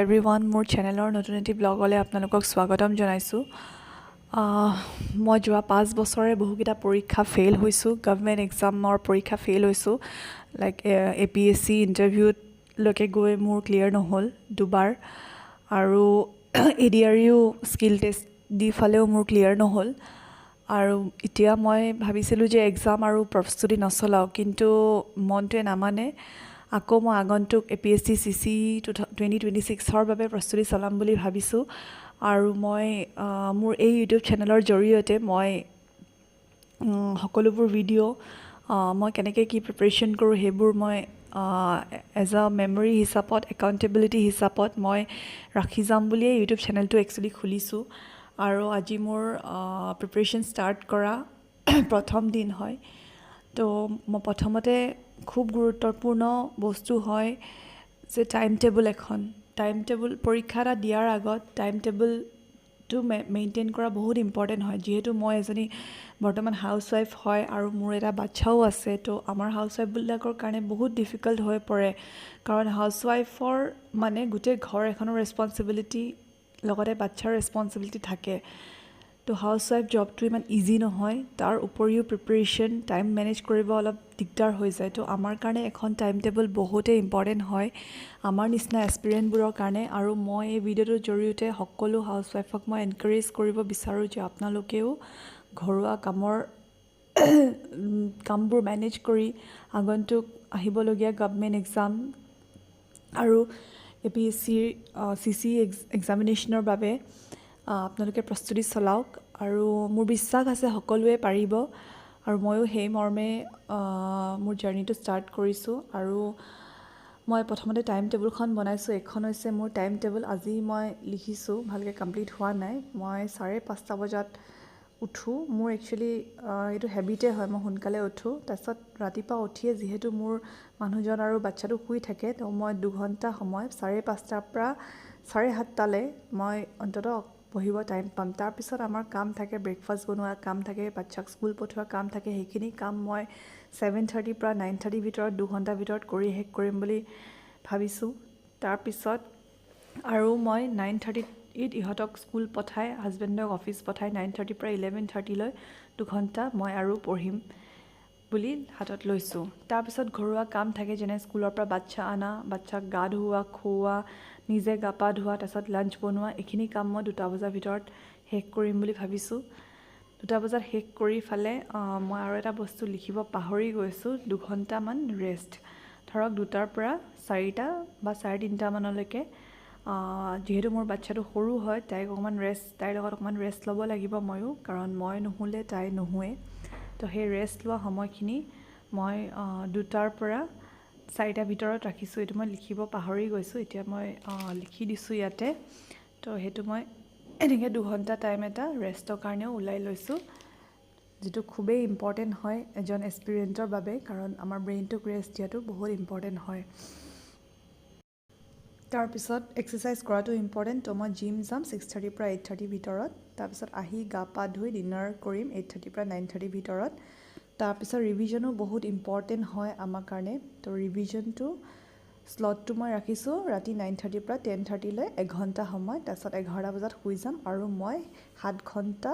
Everyone মোৰ চেনেলৰ নতুন এটি ব্লগলৈ আপোনালোকক স্বাগতম জনাইছোঁ। মই যোৱা 5 বছৰে বহুকেইটা পৰীক্ষা ফেইল হৈছোঁ, গভৰ্ণমেণ্ট এক্সামৰ পৰীক্ষা ফেইল হৈছোঁ। লাইক APSC ইণ্টাৰভিউলৈকে গৈ মোৰ ক্লিয়াৰ নহ'ল দুবাৰ, আৰু ADREও স্কিল টেষ্ট দি ফালেও মোৰ ক্লিয়াৰ নহ'ল। আৰু এতিয়া মই ভাবিছিলোঁ যে এক্সাম আৰু প্ৰস্তুতি নচলাওঁ, কিন্তু মনটোৱে নামানে। আকৌ মই আগন্তুক APSC CC 2026ৰ বাবে প্ৰস্তুতি চলাম বুলি ভাবিছোঁ। আৰু মই মোৰ এই ইউটিউব চেনেলৰ জৰিয়তে মই সকলোবোৰ ভিডিঅ' মই কেনেকৈ কি প্ৰিপেৰেশ্যন কৰোঁ সেইবোৰ মই এজ আ মেমৰি হিচাপত, একাউণ্টেবিলিটি হিচাপত মই ৰাখি যাম বুলিয়েই ইউটিউব চেনেলটো একচুৱেলি খুলিছোঁ। আৰু আজি মোৰ প্ৰিপেৰেশ্যন ষ্টাৰ্ট কৰা প্ৰথম দিন হয়। তো মই প্ৰথমতে খুব গুৰুত্বপূৰ্ণ বস্তু হয় যে টাইম টেবুল এখন। টাইম টেবুল পৰীক্ষা এটা দিয়াৰ আগত টাইম টেবুলটো মেইনটেইন কৰা বহুত ইম্পৰ্টেণ্ট হয়। যিহেতু মই এজনী বৰ্তমান হাউচৱাইফ হয় আৰু মোৰ এটা বাচ্ছাও আছে, তো আমাৰ হাউচৱাইফবিলাকৰ কাৰণে বহুত ডিফিকাল্ট হৈ পৰে, কাৰণ হাউচৱাইফৰ মানে গোটেই ঘৰ এখনৰ ৰেচপনচিবিলিটি লগতে বাচ্ছাৰ ৰেচপনচিবিলিটি থাকে। তো হাউচৱাইফ জবটো ইমান ইজি নহয়, তাৰ উপৰিও প্ৰিপেৰেশ্যন টাইম মেনেজ কৰিব অলপ দিগদাৰ হৈ যায়। তো আমাৰ কাৰণে এখন টাইম টেবুল বহুতেই ইম্পৰ্টেণ্ট হয়, আমাৰ নিচিনা এক্সপিৰিয়েঞ্চবোৰৰ কাৰণে। আৰু মই এই ভিডিঅ'টোৰ জৰিয়তে সকলো হাউচৱাইফক মই এনকাৰেজ কৰিব বিচাৰোঁ যে আপোনালোকেও ঘৰুৱা কামবোৰ মেনেজ কৰি আগন্তুক আহিবলগীয়া গভৰ্ণমেণ্ট এক্সাম আৰু APSCৰ CC এক্সামিনেশ্যনৰ বাবে আপোনালোকে প্ৰস্তুতি চলাওক। আৰু মোৰ বিশ্বাস আছে সকলোৱে পাৰিব, আৰু ময়ো সেই মৰ্মে মোৰ জাৰ্ণিটো ষ্টাৰ্ট কৰিছোঁ। আৰু মই প্ৰথমতে টাইম টেবুলখন বনাইছোঁ। এইখন হৈছে মোৰ টাইম টেবুল। আজি মই লিখিছোঁ, ভালকৈ কমপ্লিট হোৱা নাই। মই 5:30 বজাত উঠোঁ। মোৰ একচুৱেলি এইটো হেবিটে হয়, মই সোনকালে উঠোঁ। তাৰপিছত ৰাতিপুৱা উঠিয়ে যিহেতু মোৰ মানুহজন আৰু বাচ্ছাটো শুই থাকে, তো মই 2 ঘণ্টা সময় 5:30 পৰা 7:30 মই অন্ততঃ পঢ়িব টাইম পাম। তাৰপিছত আমাৰ কাম থাকে, ব্ৰেকফাষ্ট বনোৱা কাম থাকে, বাচ্ছাক স্কুল পঠোৱা কাম থাকে। সেইখিনি কাম মই 7:30 পৰা 9:30 ভিতৰত 2 ঘণ্টাৰ ভিতৰত কৰি শেষ কৰিম বুলি ভাবিছোঁ। তাৰপিছত আৰু মই 9:30 ইহঁতক স্কুল পঠাই, হাজবেণ্ডক অফিচ পঠাই 9:30 পৰা 11:30 2 ঘণ্টা মই আৰু পঢ়িম বুলি হাতত লৈছোঁ। তাৰপিছত ঘৰুৱা কাম থাকে, যেনে স্কুলৰ পৰা বাচ্ছা অনা, বাচ্ছাক গা ধুওৱা, খুওৱা, নিজে গা পা ধোৱা, তাৰপিছত লাঞ্চ বনোৱা। এইখিনি কাম মই 2টা বজাৰ ভিতৰত শেষ কৰিম বুলি ভাবিছোঁ। 2টা বজাত শেষ কৰি ফালে মই আৰু এটা বস্তু লিখিব পাহৰি গৈছোঁ, 2 ঘণ্টামান ৰেষ্ট। ধৰক 2টাৰ পৰা 4টা বা 3:30 মানলৈকে, যিহেতু মোৰ বাচ্ছাটো সৰু হয়, তাইৰ লগত অকণমান ৰেষ্ট ল'ব লাগিব ময়ো, কাৰণ মই নুশুলে তাই নুশুৱে। তো সেই ৰেষ্ট লোৱা সময়খিনি মই 2টাৰ পৰা 4টাৰ ভিতৰত ৰাখিছোঁ। এইটো মই লিখিব পাহৰি গৈছোঁ, এতিয়া মই লিখি দিছোঁ ইয়াতে। তো সেইটো মই এনেকৈ 2 ঘণ্টা টাইম এটা ৰেষ্টৰ কাৰণেও ওলাই লৈছোঁ, যিটো খুবেই ইম্পৰ্টেণ্ট হয় এজন এক্সপিৰিয়েণ্টৰ বাবে, কাৰণ আমাৰ ব্ৰেইনটোক ৰেষ্ট দিয়াটো বহুত ইম্পৰ্টেণ্ট হয়। তাৰপিছত এক্সাৰচাইজ কৰাটো ইম্পৰ্টেণ্ট। তো মই জিম যাম 6:30 পৰা 8:30 ভিতৰত। তাৰপিছত আহি গা পা ধুই ডিনাৰ কৰিম 8:30 পৰা 9:30 ভিতৰত। তাৰপিছত ৰিভিজনো বহুত ইম্পৰ্টেণ্ট হয় আমাৰ কাৰণে। তো ৰিভিজনটো শ্লটটো মই ৰাখিছোঁ ৰাতি 9:30 পৰা 10:30 1 ঘণ্টা সময়। তাৰপিছত 11টা বজাত শুই যাম, আৰু মই 7 ঘণ্টা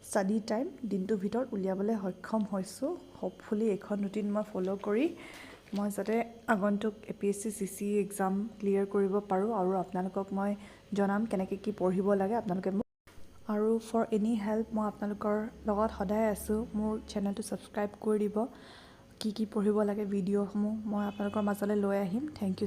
ষ্টাডি টাইম দিনটোৰ ভিতৰত উলিয়াবলৈ সক্ষম হৈছোঁ। হ'পফুলি এইখন ৰুটিন মই ফ'ল' কৰি মই যাতে আগন্তুক APSC CC এক্সাম ক্লিয়াৰ কৰিব পাৰোঁ। আৰু আপোনালোকক মই জনাম কেনেকৈ কি পঢ়িব লাগে, আপোনালোকে মোক। আৰু ফৰ এনি হেল্প মই আপোনালোকৰ লগত সদায় আছোঁ। মোৰ চেনেলটো ছাবস্ক্ৰাইব কৰি দিব। কি পঢ়িব লাগে ভিডিঅ'সমূহ মই আপোনালোকৰ মাজলৈ লৈ আহিম। Thank U.